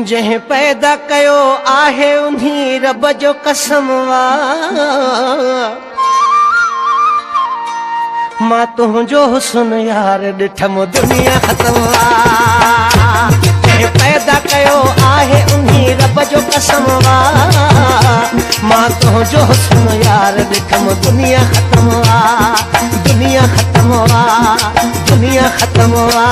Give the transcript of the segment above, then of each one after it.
जंहिं पैदा कयो आहे उन्हीं रब जो कसम वा मां तुंहिंजो हुस्न यार ॾिठम दुनिया ख़तम वा जंहिं पैदा कयो आहे उन्हीं रब जो कसम वा मां तुंहिंजो हुस्न यार ॾिठम दुनिया ख़तम वा दुनिया ख़तम वा दुनिया ख़तम वा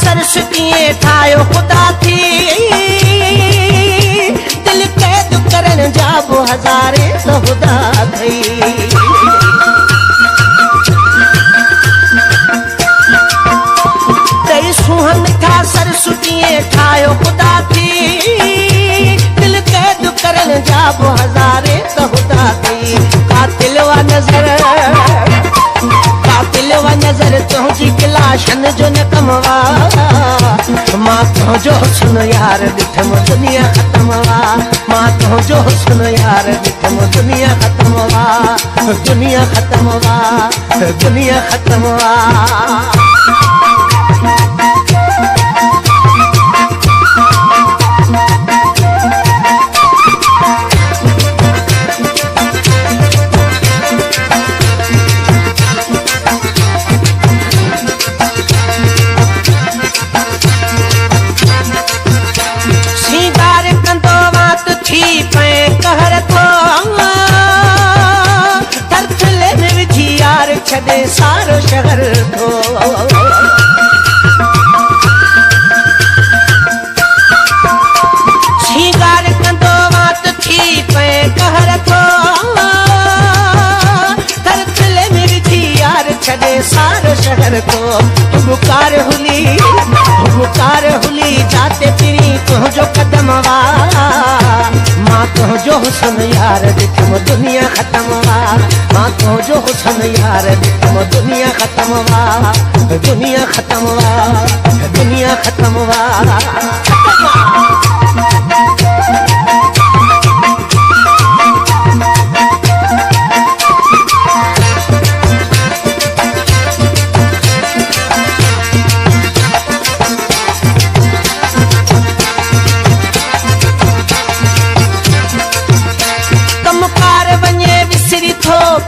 सरस्वतीअ ठाहियो ख़ुदा थी दिल क़ैद करण जा बि हज़ारे त ख़ुदा थई तई सूंह मिठा सरस्वतीअ ठाहियो ख़ुदा थी दिल क़ैद करण जा बि हज़ारे त ख़ुदा थई कातिल वा नज़र तुंहिंजी गिलाशन जो न कम वा मां तुंहिंजो हुस्न यार ॾिठम दुनिया ख़तम वा मां तुंहिंजो हुस्न यार ॾिठम दुनिया ख़तम वा दुनिया ख़तम वा दुनिया ख़तम वा छॾे सारो शहर थो श्रृंगार कंदो वात थी पए कहर थो तरथले में विझी यार छॾे सारो शहर थो बुकार हुली जाते पिरी तुंहिंजो कदम वा मां तुंहिंजो हुस्न यार ॾिठम दुनिया ख़तम वा मां तुंहिंजो हुस्न यार ॾिठम दुनिया ख़तम वा दुनिया ख़तम वा दुनिया ख़तम वा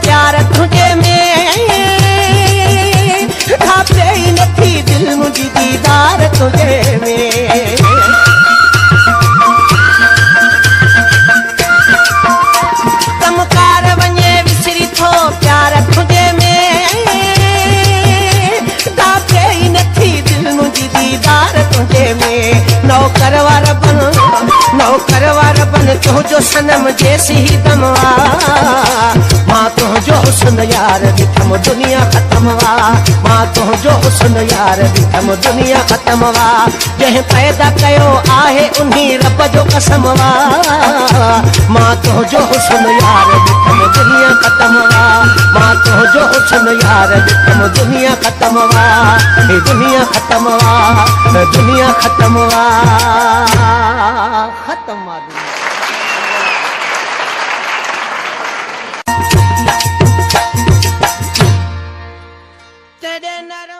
प्यार तुझे में खापे ही नथी दिल मुझी दीदार तुझे में कमकार वञे विसरी थो प्यार तुझे में खापे ही नथी दिल मुझी दीदार तुझे में नौकर वार बन तुंहिंजो सनम जैसी ही दम वा मां तुंहिंजो हुस्न यार ॾिठम दुनिया ख़तम वा मां तुंहिंजो हुस्न यार ॾिठम दुनिया ख़तम वा जंहिं पैदा कयो आहे उन्हीं रब जो कसम वा मां तुंहिंजो हुस्न यार ॾिठम दुनिया ख़तम वा मां तुंहिंजो हुस्न यार ॾिठम दुनिया ख़तम वा दुनिया ख़तम वा दुनिया ख़तम वा ख़तम वा तेरे नर